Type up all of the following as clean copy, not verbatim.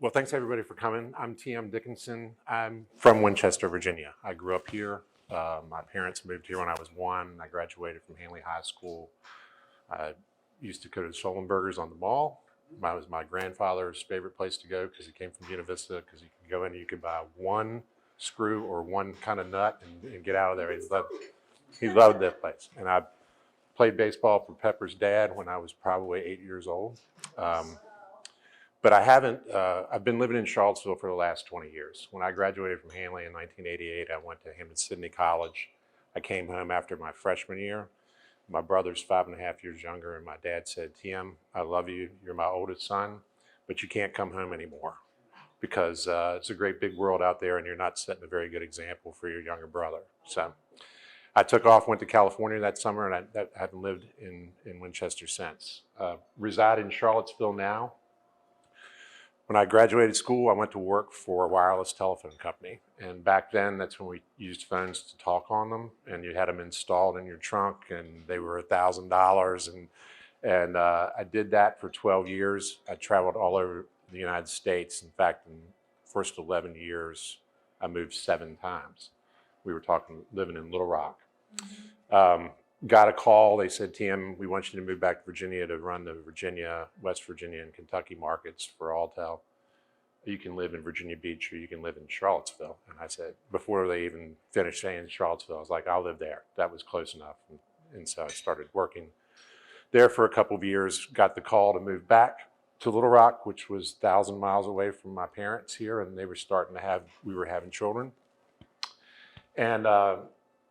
Well, thanks everybody for coming. I'm TM Dickinson. I'm from Winchester, Virginia. I grew up here. My parents moved here when I was 1. I graduated from Hanley High School. I used to go to Schollenberger's on the mall. That was my grandfather's favorite place to go because he came from Buena Vista, because you could go in and you could buy one screw or one kind of nut and get out of there. He loved that place. And I played baseball for Pepper's dad when I was probably 8 years old. But I haven't, I've been living in Charlottesville for the last 20 years. When I graduated from Hanley in 1988, I went to Hampton-Sydney College. I came home after my freshman year. My brother's 5.5 years younger, and my dad said, "TM, I love you. You're my oldest son, but you can't come home anymore because it's a great big world out there and you're not setting a very good example for your younger brother." So I took off, went to California that summer, and I haven't lived in Winchester since. Reside in Charlottesville now. When I graduated school, I went to work for a wireless telephone company. And back then, that's when we used phones to talk on them. And you had them installed in your trunk, and they were $1,000. And I did that for 12 years. I traveled all over the United States. In fact, in the first 11 years, I moved 7 times. We were living in Little Rock. Got a call. They said, "TM, we want you to move back to Virginia to run the Virginia, West Virginia, and Kentucky markets for Alltel. You can live in Virginia Beach or you can live in Charlottesville." And I said, before they even finished saying Charlottesville, I was like, "I'll live there." That was close enough. And so I started working there for a couple of years, got the call to move back to Little Rock, which was 1,000 miles away from my parents here. And they were we were having children. And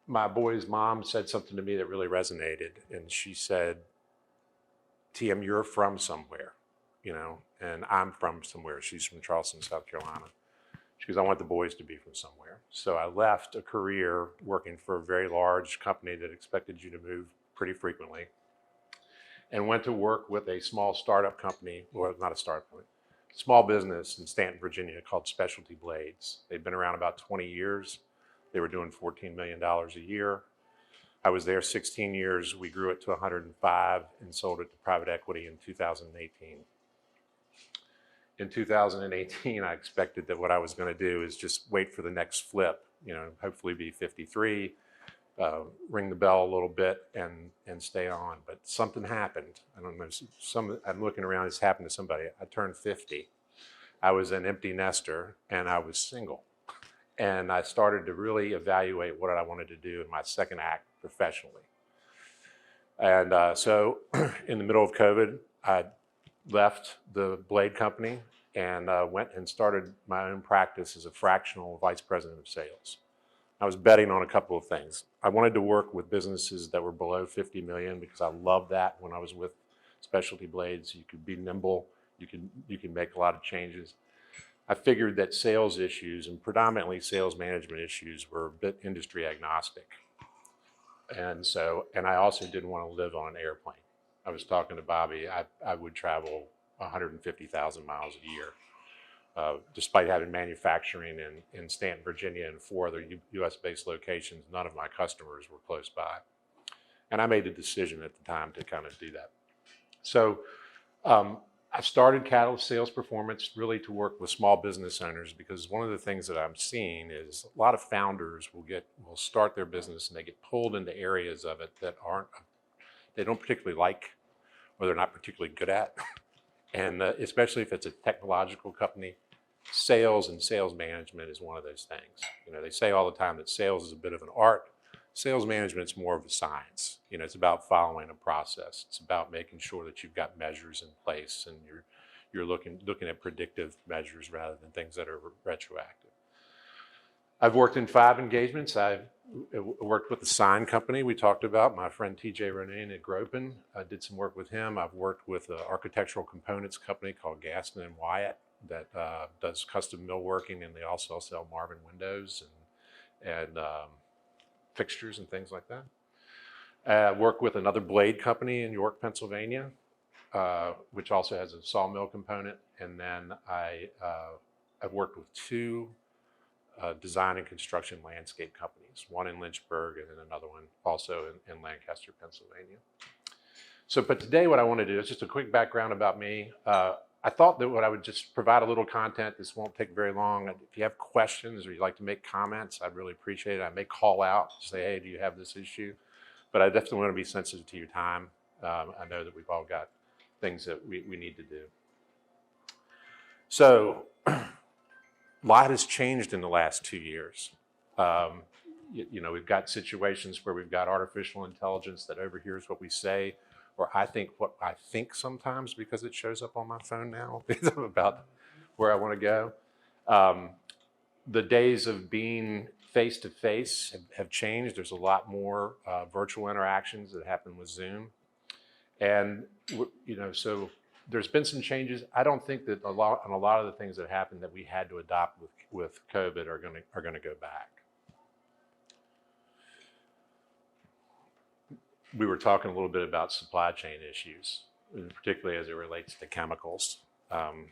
my boy's mom said something to me that really resonated. And she said, "TM, you're from somewhere, you know, and I'm from somewhere." She's from Charleston, South Carolina. She goes, "I want the boys to be from somewhere." So I left a career working for a very large company that expected you to move pretty frequently and went to work with a small startup company, or not a startup company, small business in Stanton, Virginia called Specialty Blades. They've been around about 20 years. They were doing $14 million a year. I was there 16 years. We grew it to 105 and sold it to private equity in 2018. In 2018, I expected that what I was going to do is just wait for the next flip, you know, hopefully be 53, ring the bell a little bit and stay on. But something happened. I don't know, I'm looking around, it's happened to somebody. I turned 50. I was an empty nester and I was single. And I started to really evaluate what I wanted to do in my second act professionally. And so in the middle of COVID, I left the blade company and went and started my own practice as a fractional vice president of sales. I was betting on a couple of things. I wanted to work with businesses that were below 50 million because I loved that when I was with Specialty Blades. You could be nimble, you can make a lot of changes. I figured that sales issues, and predominantly sales management issues, were a bit industry agnostic. And I also didn't want to live on an airplane. I was talking to Bobby, I would travel 150,000 miles a year. Despite having manufacturing in Stanton, Virginia, and 4 other US-based locations, none of my customers were close by. And I made the decision at the time to kind of do that. So I started Catalyst Sales Performance really to work with small business owners, because one of the things that I'm seeing is a lot of founders will start their business and they get pulled into areas of it that they don't particularly like, or they're not particularly good at. And especially if it's a technological company, sales and sales management is one of those things. You know, they say all the time that sales is a bit of an art. Sales management is more of a science. You know, it's about following a process. It's about making sure that you've got measures in place and you're looking at predictive measures rather than things that are retroactive. I've worked in 5 engagements. I've worked with the sign company we talked about, my friend TJ Ronan at Gropin. I did some work with him. I've worked with an architectural components company called Gaston and Wyatt that does custom millworking, and they also sell Marvin windows and fixtures and things like that. I work with another blade company in York, Pennsylvania, which also has a sawmill component. And then I've worked with 2 design and construction landscape companies, one in Lynchburg and then another one also in Lancaster, Pennsylvania. So, but today what I want to do is just a quick background about me. I thought that what I would just provide a little content. This won't take very long. If you have questions or you'd like to make comments, I'd really appreciate it. I may call out, say, hey, do you have this issue? But I definitely want to be sensitive to your time. I know that we've all got things that we need to do. So a lot has changed in the last 2 years. We've got situations where we've got artificial intelligence that overhears what we say, or I think what I think sometimes because it shows up on my phone now about where I want to go. The days of being face-to-face have changed. There's a lot more virtual interactions that happen with Zoom. And, so there's been some changes. I don't think that a lot of the things that happened that we had to adopt with COVID are going to go back. We were talking a little bit about supply chain issues, particularly as it relates to chemicals. The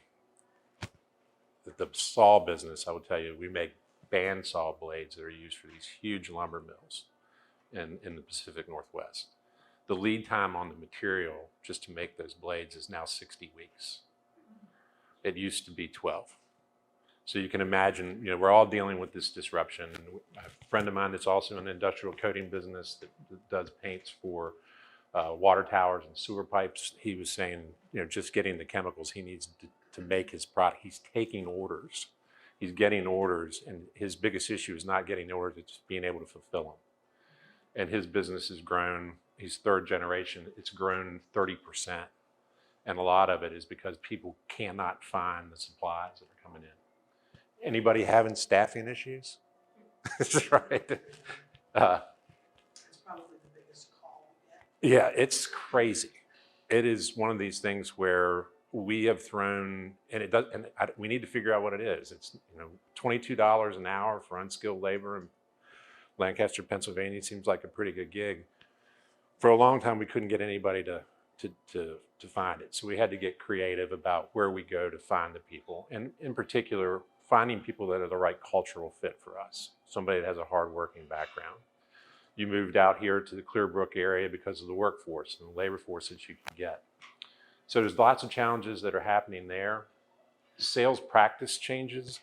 saw business, I will tell you, we make bandsaw blades that are used for these huge lumber mills in the Pacific Northwest. The lead time on the material just to make those blades is now 60 weeks. It used to be 12. So you can imagine, we're all dealing with this disruption. A friend of mine that's also in the industrial coating business that does paints for water towers and sewer pipes, he was saying, just getting the chemicals he needs to make his product. He's taking orders. He's getting orders, and his biggest issue is not getting orders, it's being able to fulfill them. And his business has grown. He's third generation. It's grown 30%. And a lot of it is because people cannot find the supplies that are coming in. Anybody having staffing issues? That's right. It's probably the biggest call yet. Yeah, it's crazy. It is one of these things where we have thrown, we need to figure out what it is. It's $22 an hour for unskilled labor in Lancaster, Pennsylvania seems like a pretty good gig. For a long time, we couldn't get anybody to find it. So we had to get creative about where we go to find the people. And in particular, finding people that are the right cultural fit for us. Somebody that has a hardworking background. You moved out here to the Clearbrook area because of the workforce and the labor force that you can get. So there's lots of challenges that are happening there. Sales practice changes.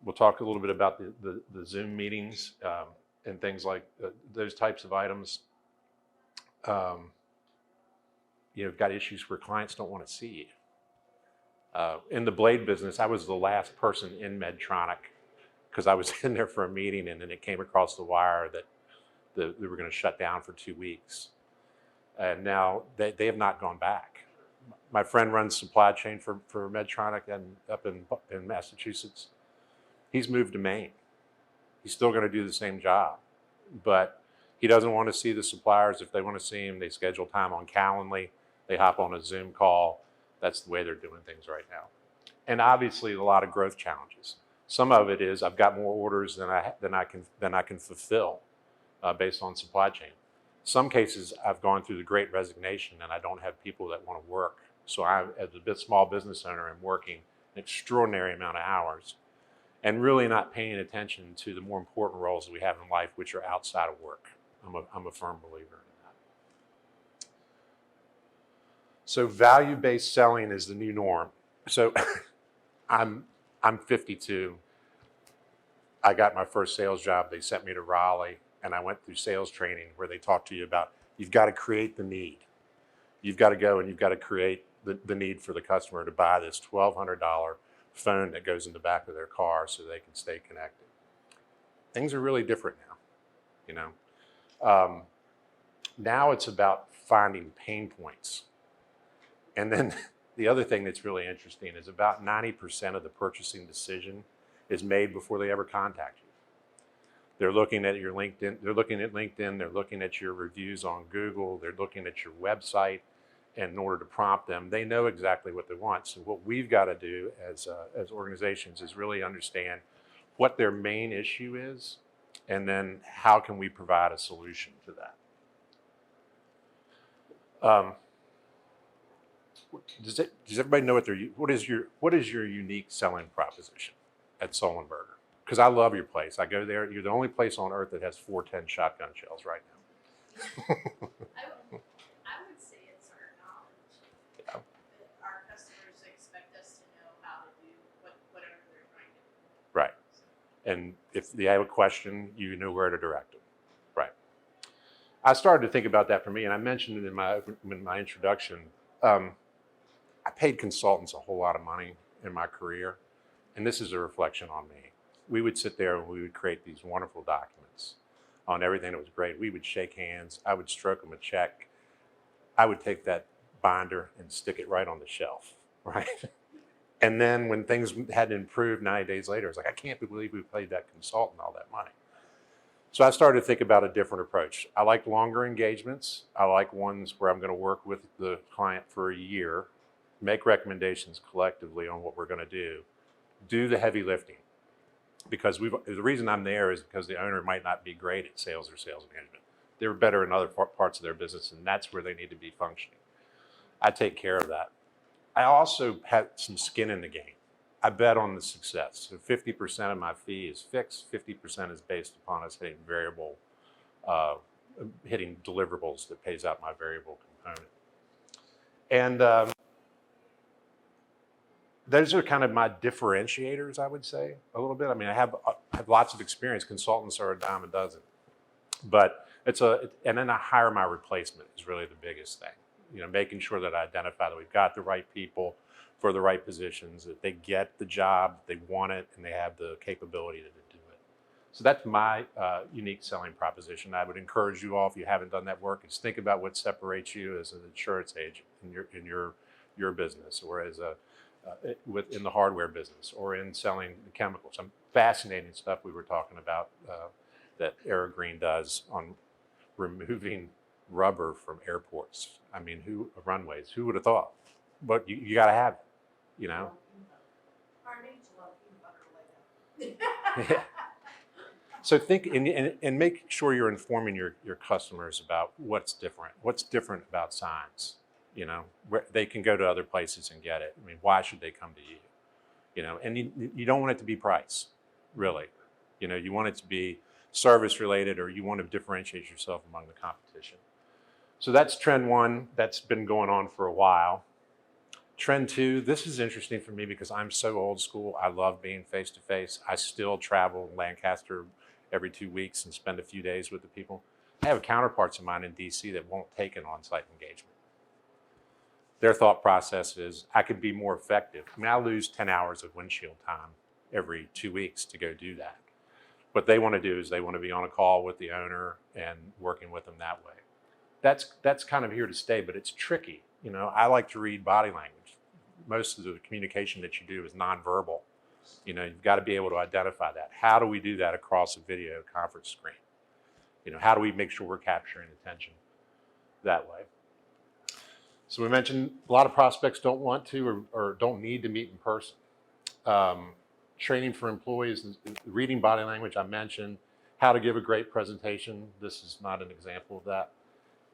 We'll talk a little bit about the Zoom meetings and things like those types of items. You've got issues where clients don't want to see you. In the blade business, I was the last person in Medtronic because I was in there for a meeting and then it came across the wire that they were going to shut down for 2 weeks. And now they have not gone back. My friend runs supply chain for Medtronic and up in Massachusetts. He's moved to Maine. He's still going to do the same job, but he doesn't want to see the suppliers. If they want to see him, they schedule time on Calendly. They hop on a Zoom call. That's the way they're doing things right now. And obviously, a lot of growth challenges. Some of it is I've got more orders than I can fulfill based on supply chain. Some cases I've gone through the Great Resignation and I don't have people that want to work. So I, as a small business owner, am working an extraordinary amount of hours and really not paying attention to the more important roles that we have in life, which are outside of work. I'm a firm believer in that. So value-based selling is the new norm. So I'm 52. I got my first sales job. They sent me to Raleigh, and I went through sales training where they talk to you about you've got to create the need. You've got to go and you've got to create the need for the customer to buy this $1,200 phone that goes in the back of their car so they can stay connected. Things are really different now, now it's about finding pain points. And then the other thing that's really interesting is about 90% of the purchasing decision is made before they ever contact you. They're looking at your LinkedIn, they're looking at your reviews on Google, they're looking at your website, and in order to prompt them, they know exactly what they want. So what we've got to do as organizations is really understand what their main issue is, and then how can we provide a solution to that. Does everybody know what is your unique selling proposition at Sullenberger? Because I love your place. I go there. You're the only place on earth that has 410 shotgun shells right now. I would say it's our knowledge. Yeah. Our customers expect And if they have a question, you know where to direct them. Right. I started to think about that for me, and I mentioned it in my introduction. I paid consultants a whole lot of money in my career, and this is a reflection on me. We would sit there and we would create these wonderful documents on everything that was great. We would shake hands. I would stroke them a check. I would take that binder and stick it right on the shelf, right? And then when things hadn't improved 90 days later, it's like, I can't believe we paid that consultant all that money. So I started to think about a different approach. I like longer engagements. I like ones where I'm going to work with the client for a year, make recommendations collectively on what we're going to do the heavy lifting. Because the reason I'm there is because the owner might not be great at sales or sales management. They're better in other parts of their business, and that's where they need to be functioning. I take care of that. I also have some skin in the game. I bet on the success. So 50% of my fee is fixed, 50% is based upon us hitting deliverables that pays out my variable component. And those are kind of my differentiators, I would say, a little bit. I mean, I have lots of experience. Consultants are a dime a dozen. But and then I hire my replacement is really the biggest thing. You know, making sure that I identify that we've got the right people for the right positions, that they get the job, they want it, and they have the capability to do it. So that's my unique selling proposition. I would encourage you all, if you haven't done that work, is think about what separates you as an insurance agent in your business, or as in the hardware business, or in selling the chemicals. Some fascinating stuff we were talking about that Green does on removing rubber from airports. I mean, runways? Who would have thought? But you got to have it, you know. Our needs love peanut butter later. Yeah. So think and make sure you're informing your customers about what's different about signs. You know, where they can go to other places and get it. I mean, why should they come to you? You know, and you don't want it to be price, really. You know, you want it to be service related, or you want to differentiate yourself among the competition. So that's trend one. That's been going on for a while. Trend two, this is interesting for me because I'm so old school. I love being face to face. I still travel Lancaster every 2 weeks and spend a few days with the people. I have counterparts of mine in DC that won't take an on-site engagement. Their thought process is, I could be more effective. I mean, I lose 10 hours of windshield time every 2 weeks to go do that. What they want to do is they want to be on a call with the owner and working with them that way. That's kind of here to stay, but it's tricky. You know, I like to read body language. Most of the communication that you do is nonverbal. You know, you've got to be able to identify that. How do we do that across a video conference screen? You know, how do we make sure we're capturing attention that way? So we mentioned a lot of prospects don't want to or don't need to meet in person. Training for employees, reading body language, I mentioned. How to give a great presentation. This is not an example of that.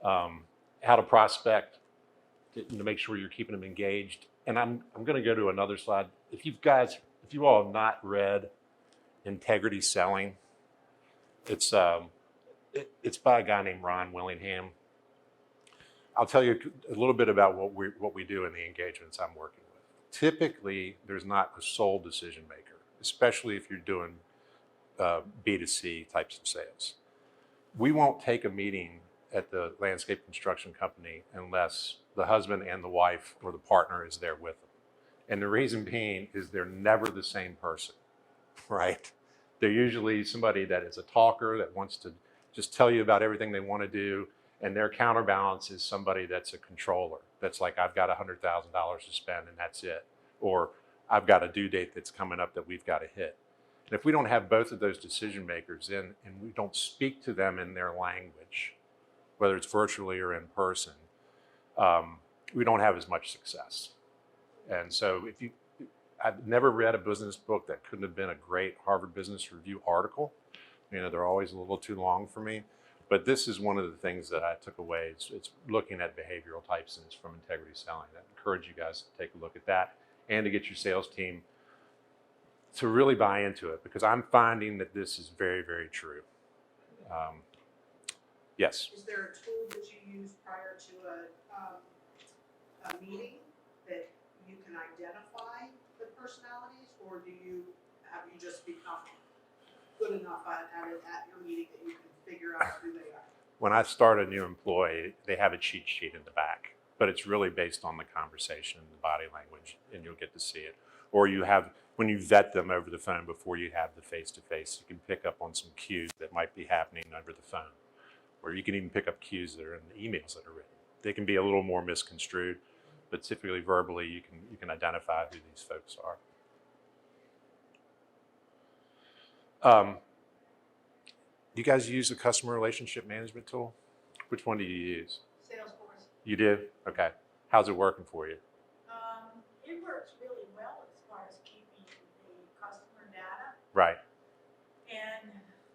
How to prospect, to make sure you're keeping them engaged. And I'm going to go to another slide. If you all have not read Integrity Selling, it's by a guy named Ron Willingham. I'll tell you a little bit about what we do in the engagements I'm working with. Typically, there's not a sole decision maker, especially if you're doing B2C types of sales. We won't take a meeting at the landscape construction company unless the husband and the wife or the partner is there with them. And the reason being is they're never the same person, right? They're usually somebody that is a talker that wants to just tell you about everything they want to do. And their counterbalance is somebody that's a controller. That's like, I've got $100,000 to spend and that's it. Or I've got a due date that's coming up that we've got to hit. And if we don't have both of those decision makers in, and we don't speak to them in their language, whether it's virtually or in person, we don't have as much success. And so I've never read a business book that couldn't have been a great Harvard Business Review article. You know, they're always a little too long for me. But this is one of the things that I took away. It's looking at behavioral types, and it's from Integrity Selling. I encourage you guys to take a look at that and to get your sales team to really buy into it, because I'm finding that this is very, very true. Yes? Is there a tool that you use prior to a meeting that you can identify the personalities, or have you just become good enough at it at your meeting that you can figure out who they are? When I start a new employee, they have a cheat sheet in the back, but it's really based on the conversation and the body language, and you'll get to see it. Or you have, when you vet them over the phone before you have the face-to-face, you can pick up on some cues that might be happening over the phone. Or you can even pick up cues that are in the emails that are written. They can be a little more misconstrued, but typically verbally you can identify who these folks are. Do you guys use a customer relationship management tool? Which one do you use? Salesforce. You do? Okay. How's it working for you? It works really well as far as keeping the customer data Right. and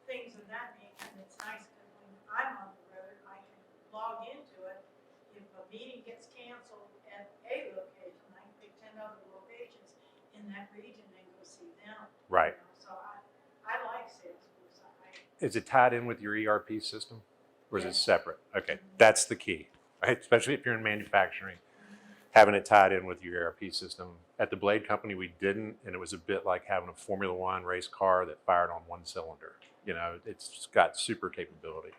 things of that nature. And it's nice because when I'm on the road, I can log into it. If a meeting gets canceled at a location, I can pick 10 other locations in that region and go see them. Right. So I like Salesforce. Is it tied in with your ERP system, or is it Yes. separate? Okay, that's the key, right? Especially if you're in manufacturing, having it tied in with your ERP system. At the Blade Company, we didn't, and it was a bit like having a Formula One race car that fired on one cylinder. You know, it's got super capability.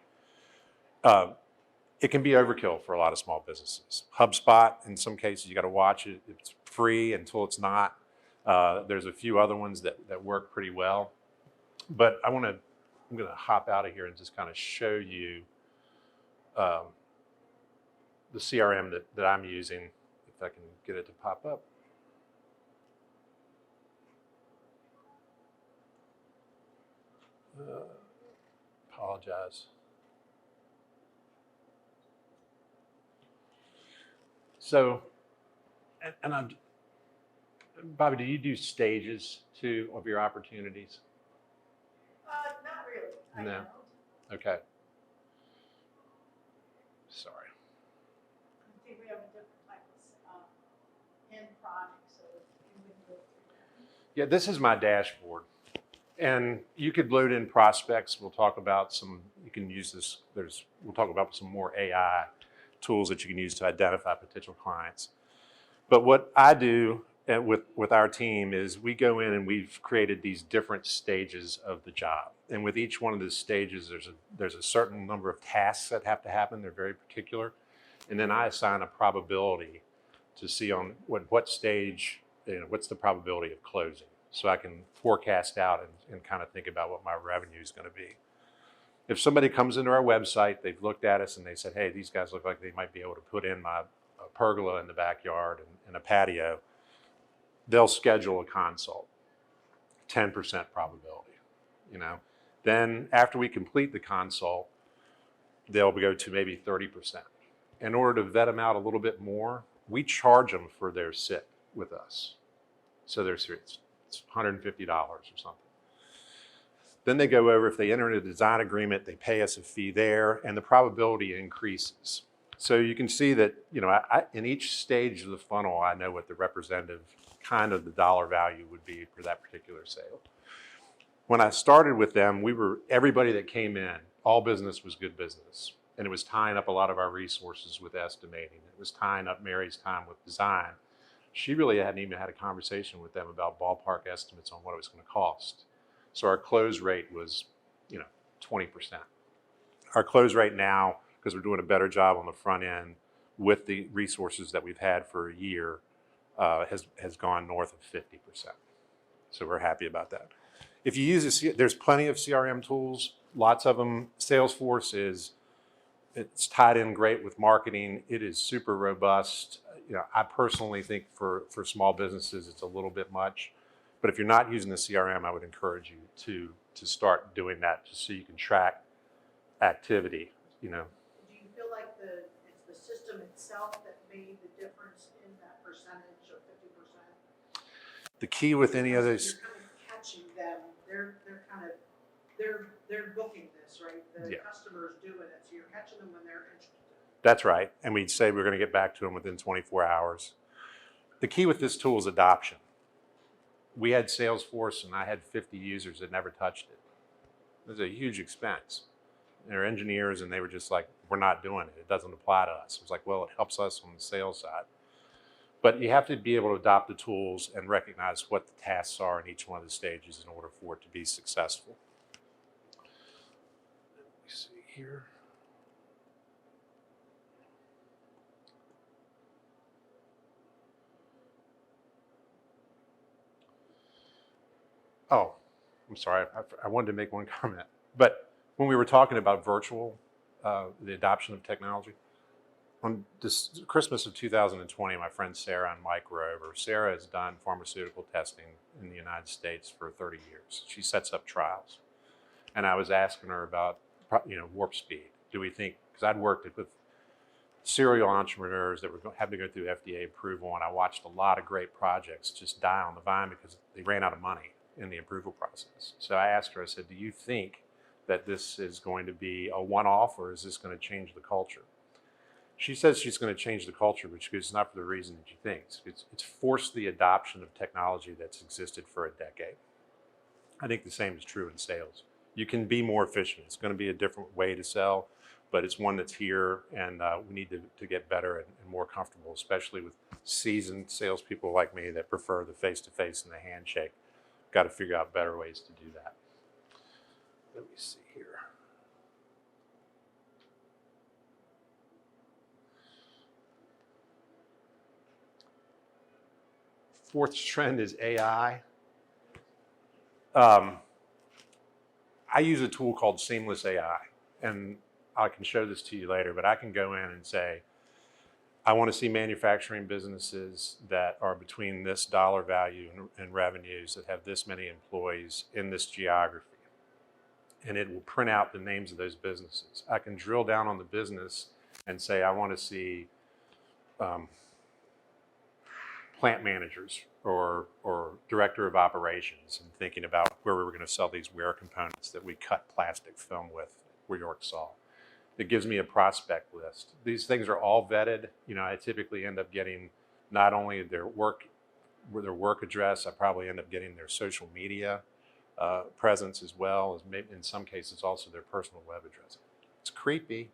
It can be overkill for a lot of small businesses. HubSpot, in some cases, you got to watch it. It's free until it's not. There's a few other ones that work pretty well, but I'm going to hop out of here and just kind of show you the CRM that I'm using, if I can get it to pop up. Apologize. So, and I'm, Bobby, do you do stages too of your opportunities? Not really. I No. don't. Okay. Sorry. I think we have a different type of end product, so we wouldn't go through that. Yeah, this is my dashboard. And you could load in prospects. We'll talk about some, you can use this, we'll talk about some more AI tools that you can use to identify potential clients. But what I do with our team is we go in and we've created these different stages of the job. And with each one of the stages, there's a certain number of tasks that have to happen. They're very particular. And then I assign a probability to see on what stage, what's the probability of closing. So I can forecast out and kind of think about what my revenue is going to be. If somebody comes into our website, they've looked at us and they said, hey, these guys look like they might be able to put in a pergola in the backyard and a patio, they'll schedule a consult, 10% probability, you know. Then after we complete the consult, they'll go to maybe 30%. In order to vet them out a little bit more, we charge them for their sit with us. So it's $150 or something. Then they go over, if they enter into a design agreement, they pay us a fee there, and the probability increases. So you can see that, you know, in each stage of the funnel, I know what the representative kind of the dollar value would be for that particular sale. When I started with them, everybody that came in, all business was good business. And it was tying up a lot of our resources with estimating. It was tying up Mary's time with design. She really hadn't even had a conversation with them about ballpark estimates on what it was going to cost. So our close rate was, 20%. Our close rate now, because we're doing a better job on the front end with the resources that we've had for a year, has gone north of 50%. So we're happy about that. If you use there's plenty of CRM tools, lots of them. Salesforce it's tied in great with marketing. It is super robust. I personally think for small businesses, it's a little bit much. But if you're not using the CRM, I would encourage you to start doing that just so you can track activity, Do you feel like it's the system itself that made the difference in that percentage of 50%? The key with any of those, You're kind of catching them. They're booking this, right? The Yeah. customer's doing it, so you're catching them when they're interested. that's right. And we'd say we're going to get back to them within 24 hours. The key with this tool is adoption. We had Salesforce and I had 50 users that never touched it. It was a huge expense. They're engineers and they were just like, we're not doing it. It doesn't apply to us. It was like, well, it helps us on the sales side. But you have to be able to adopt the tools and recognize what the tasks are in each one of the stages in order for it to be successful. see here. Oh, I'm sorry. I wanted to make one comment. But when we were talking about virtual, the adoption of technology, on this Christmas of 2020, my friends Sarah and Mike were over. Sarah has done pharmaceutical testing in the United States for 30 years. She sets up trials. And I was asking her about, warp speed. Do we think, because I'd worked with serial entrepreneurs that were having to go through FDA approval, and I watched a lot of great projects just die on the vine because they ran out of money in the approval process. So I asked her, I said, do you think that this is going to be a one-off, or is this going to change the culture? She says she's going to change the culture, but it's not for the reason that you think. It's forced the adoption of technology that's existed for a decade. I think the same is true in sales. You can be more efficient. It's going to be a different way to sell, but it's one that's here, and we need to get better and more comfortable, especially with seasoned salespeople like me that prefer the face-to-face and the handshake. Got to figure out better ways to do that. Let me see here. Fourth trend is AI. I use a tool called Seamless AI, and I can show this to you later, but I can go in and say, I want to see manufacturing businesses that are between this dollar value and revenues that have this many employees in this geography. And it will print out the names of those businesses. I can drill down on the business and say, I want to see plant managers or director of operations, and thinking about where we were going to sell these wear components that we cut plastic film with, where York saw. It gives me a prospect list. These things are all vetted. I typically end up getting not only their work address, I probably end up getting their social media presence, as well as maybe in some cases also their personal web address. It's creepy,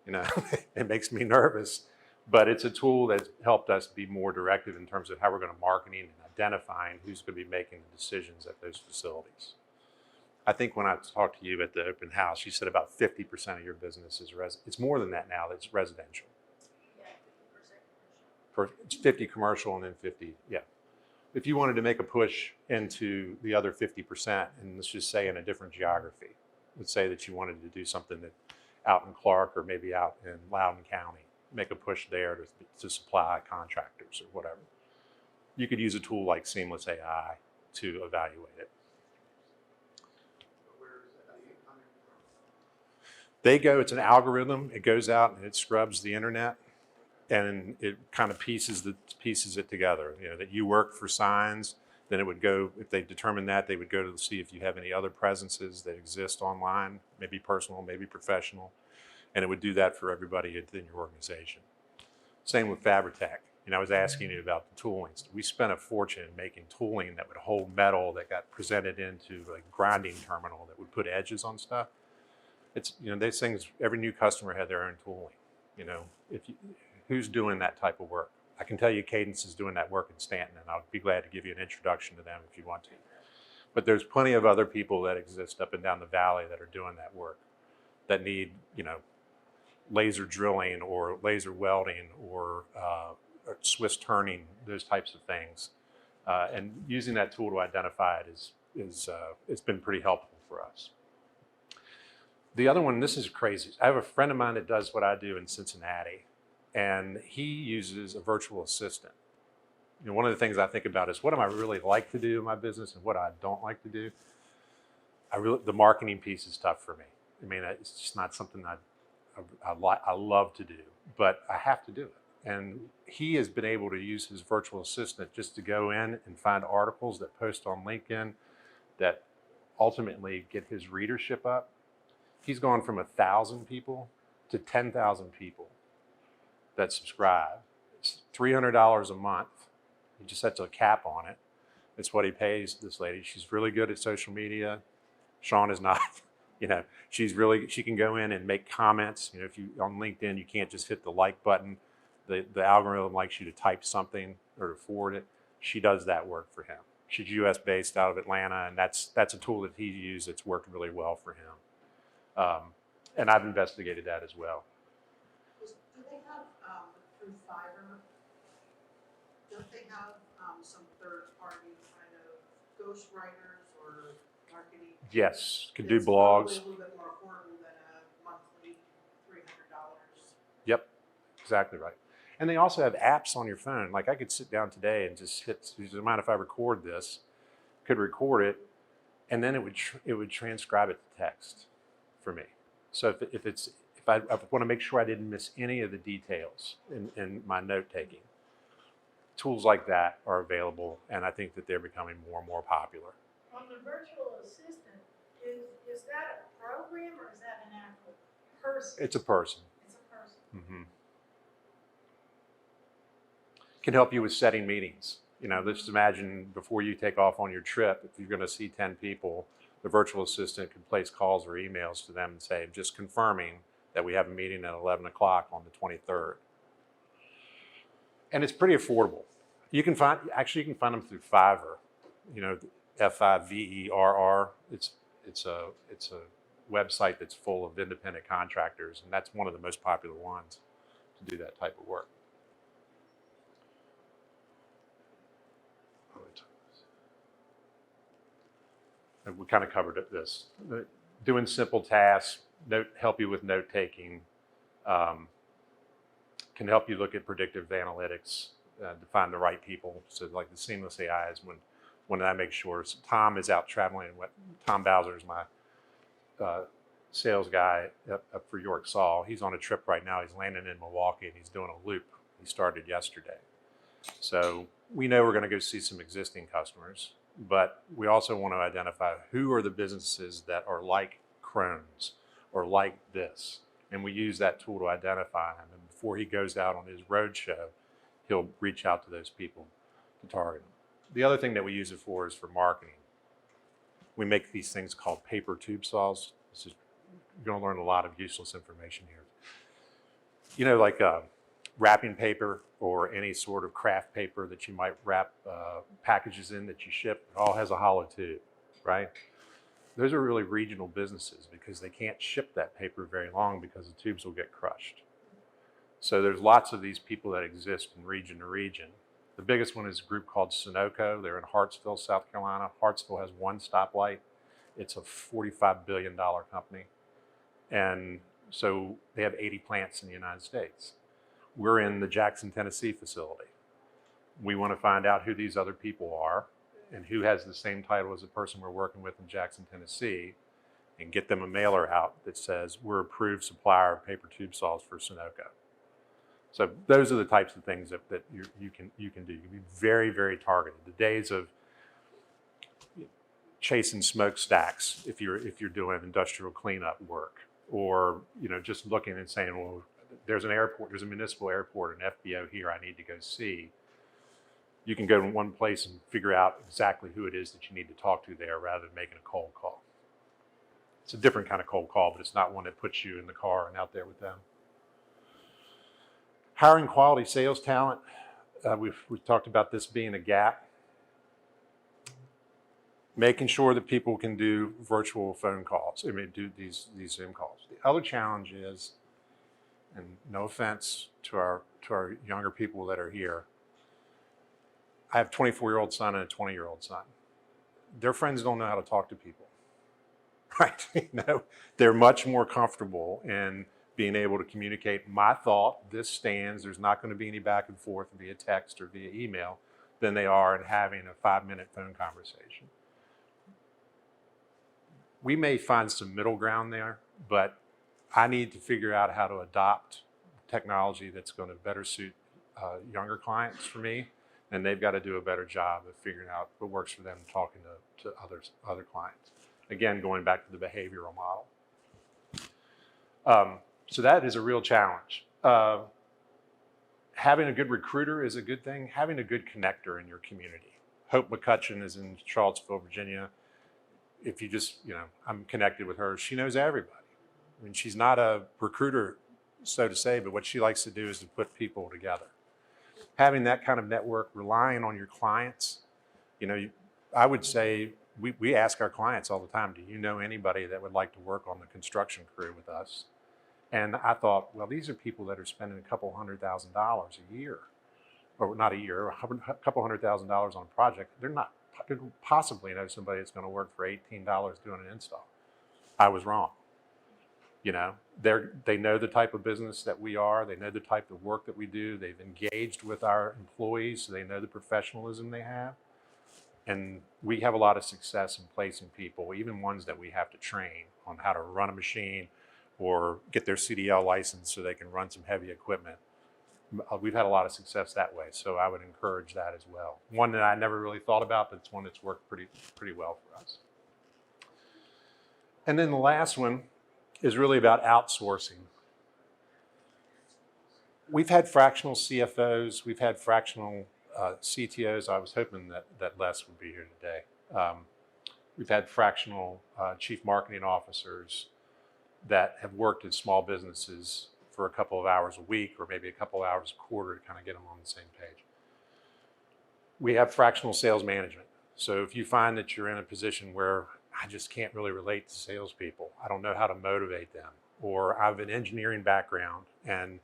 it makes me nervous, but it's a tool that's helped us be more directive in terms of how we're going to marketing and identifying who's going to be making the decisions at those facilities. I think when I talked to you at the open house, you said about 50% of your business is it's more than that now, it's residential. Yeah, 50% commercial. It's 50 commercial and then 50, yeah. If you wanted to make a push into the other 50%, and let's just say in a different geography, let's say that you wanted to do something that out in Clark or maybe out in Loudoun County, make a push there to supply contractors or whatever. You could use a tool like Seamless AI to evaluate it. It's an algorithm. It goes out and it scrubs the internet, and it kind of pieces it together. That you work for signs, then it would go, if they determine that, they would go to see if you have any other presences that exist online, maybe personal, maybe professional, and it would do that for everybody within your organization. Same with Fabritech. I was asking you about the tooling. We spent a fortune making tooling that would hold metal that got presented into a grinding terminal that would put edges on stuff. It's, these things, every new customer had their own tooling. Who's doing that type of work? I can tell you Cadence is doing that work in Stanton, and I'll be glad to give you an introduction to them if you want to. But there's plenty of other people that exist up and down the valley that are doing that work, that need, laser drilling or laser welding or Swiss turning, those types of things. And using that tool to identify it it's been pretty helpful for us. The other one, this is crazy. I have a friend of mine that does what I do in Cincinnati, and he uses a virtual assistant. One of the things I think about is, what do I really like to do in my business and what I don't like to do? The marketing piece is tough for me. It's just not something I love to do, but I have to do it. And he has been able to use his virtual assistant just to go in and find articles that post on LinkedIn that ultimately get his readership up. He's gone from 1,000 people to 10,000 people that subscribe. It's $300 a month. He just sets a cap on it. It's what he pays this lady. She's really good at social media. Sean is not. She can go in and make comments. If you on LinkedIn, you can't just hit the like button. The algorithm likes you to type something or to forward it. She does that work for him. She's US based out of Atlanta, and that's a tool that he used that's worked really well for him. And I've investigated that as well. Do they have, through Fiverr, don't they have, some third-party kind of ghostwriters or marketing? Yes, can do It's probably blogs. a little bit more affordable than a monthly $300. Yep, exactly right. And they also have apps on your phone. Like I could sit down today and just hit, does it mind if I record this? Could record it, and then it would transcribe it to text for me. So if I want to make sure I didn't miss any of the details in my note taking, tools like that are available, and I think that they're becoming more and more popular. On the virtual assistant, is that a program or is that an actual person? It's a person. It's a person. Mm-hmm. Can help you with setting meetings. You know, let's imagine before you take off on your trip, if you're going to see 10 people, the virtual assistant can place calls or emails to them and say, just confirming that we have a meeting at 11 o'clock on the 23rd. And it's pretty affordable. You can find them through Fiverr, you know, Fiverr. It's a website that's full of independent contractors, and that's one of the most popular ones to do that type of work. And we kind of covered this. Doing simple tasks, help you with note taking, can help you look at predictive analytics to find the right people. So like the seamless AI is when I make sure. So Tom is out traveling. Tom Bowser is my sales guy up for York Saw. He's on a trip right now. He's landing in Milwaukee and he's doing a loop. He started yesterday. So we know we're going to go see some existing customers, but we also want to identify who are the businesses that are like Crohn's or like this. And we use that tool to identify them. And before he goes out on his road show, he'll reach out to those people to target them. The other thing that we use it for is for marketing. We make these things called paper tube saws. You're going to learn a lot of useless information here. You know, like wrapping paper or any sort of craft paper that you might wrap packages in that you ship, it all has a hollow tube, right? Those are really regional businesses because they can't ship that paper very long because the tubes will get crushed. So there's lots of these people that exist in region to region. The biggest one is a group called Sunoco. They're in Hartsville, South Carolina. Hartsville has one stoplight. It's a $45 billion company. And so they have 80 plants in the United States. We're in the Jackson, Tennessee facility. We want to find out who these other people are and who has the same title as the person we're working with in Jackson, Tennessee, and get them a mailer out that says we're approved supplier of paper tube saws for Sunoco. So those are the types of things that you can do. You can be very, very targeted. The days of chasing smokestacks, if you're doing industrial cleanup work, or just looking and saying, well, there's an airport, there's a municipal airport, an FBO here I need to go see. You can go to one place and figure out exactly who it is that you need to talk to there rather than making a cold call. It's a different kind of cold call, but it's not one that puts you in the car and out there with them. Hiring quality sales talent. We've talked about this being a gap. Making sure that people can do virtual phone calls. Do these Zoom calls. The other challenge is, and no offense to our younger people that are here, I have a 24-year-old son and a 20-year-old son. Their friends don't know how to talk to people, right? They're much more comfortable in being able to communicate my thought, this stands, there's not going to be any back and forth via text or via email, than they are in having a 5-minute phone conversation. We may find some middle ground there, but I need to figure out how to adopt technology that's going to better suit younger clients for me, and they've got to do a better job of figuring out what works for them and talking to other clients. Again, going back to the behavioral model. So that is a real challenge. Having a good recruiter is a good thing. Having a good connector in your community. Hope McCutcheon is in Charlottesville, Virginia. If you just, I'm connected with her, she knows everybody. I mean, she's not a recruiter, so to say, but what she likes to do is to put people together. Having that kind of network, relying on your clients, I would say we ask our clients all the time, do you know anybody that would like to work on the construction crew with us? And I thought, well, these are people that are spending a couple $100,000 a year, or not a year, a couple $100,000 on a project. They couldn't possibly know somebody that's going to work for $18 doing an install. I was wrong. You know, they know the type of business that we are. They know the type of work that we do. They've engaged with our employees, so they know the professionalism they have. And we have a lot of success in placing people, even ones that we have to train on how to run a machine or get their CDL license so they can run some heavy equipment. We've had a lot of success that way, so I would encourage that as well. One that I never really thought about, but it's one that's worked pretty well for us. And then the last one is really about outsourcing. We've had fractional CFOs, we've had fractional CTOs. I was hoping that Les would be here today. We've had fractional chief marketing officers that have worked at small businesses for a couple of hours a week or maybe a couple of hours a quarter to kind of get them on the same page. We have fractional sales management. So if you find that you're in a position where I just can't really relate to salespeople, I don't know how to motivate them, or I have an engineering background and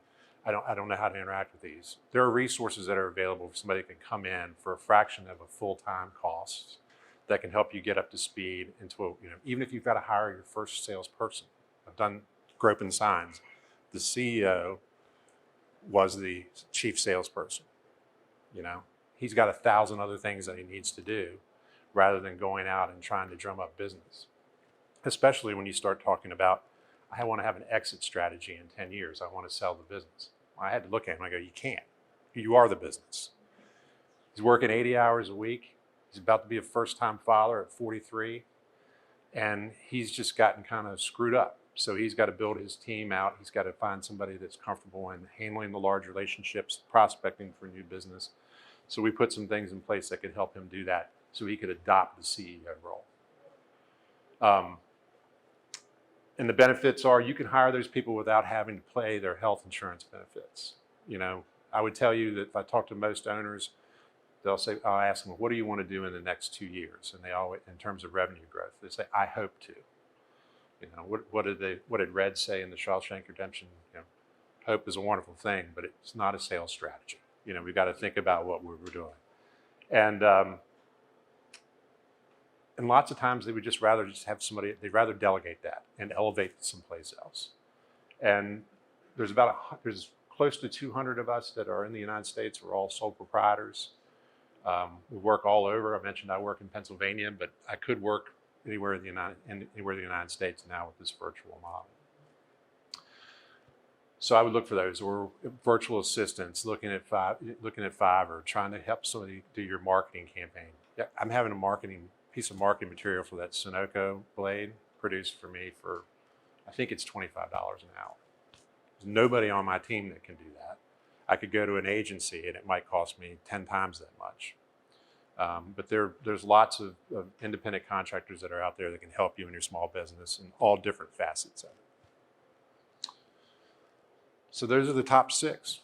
I don't know how to interact with these. There are resources that are available for somebody that can come in for a fraction of a full-time cost that can help you get up to speed into a, even if you've got to hire your first salesperson. I've done Gropin Signs. The CEO was the chief salesperson. He's got 1,000 other things that he needs to do rather than going out and trying to drum up business. Especially when you start talking about, I want to have an exit strategy in 10 years. I want to sell the business. I had to look at him. I go, you can't. You are the business. He's working 80 hours a week. He's about to be a first-time father at 43. And he's just gotten kind of screwed up. So he's got to build his team out. He's got to find somebody that's comfortable in handling the large relationships, prospecting for new business. So we put some things in place that could help him do that so he could adopt the CEO role. And the benefits are you can hire those people without having to pay their health insurance benefits. I would tell you that if I talk to most owners, I'll ask them, what do you want to do in the next 2 years? And they always, in terms of revenue growth, they say, I hope to. What did Red say in the Shawshank Redemption? Hope is a wonderful thing, but it's not a sales strategy. We've got to think about what we're doing. And lots of times they would rather have somebody, they'd rather delegate that and elevate someplace else. And there's close to 200 of us that are in the United States. We're all sole proprietors. We work all over. I mentioned I work in Pennsylvania, but I could work anywhere in the United States now with this virtual model. So I would look for those, or virtual assistants, looking at Fiverr, trying to help somebody do your marketing campaign. Yeah, I'm having a piece of marketing material for that Sunoco blade produced for me for, I think it's $25 an hour. There's nobody on my team that can do that. I could go to an agency and it might cost me 10 times that much. But there's lots of independent contractors that are out there that can help you in your small business in all different facets of it. So those are the top 6.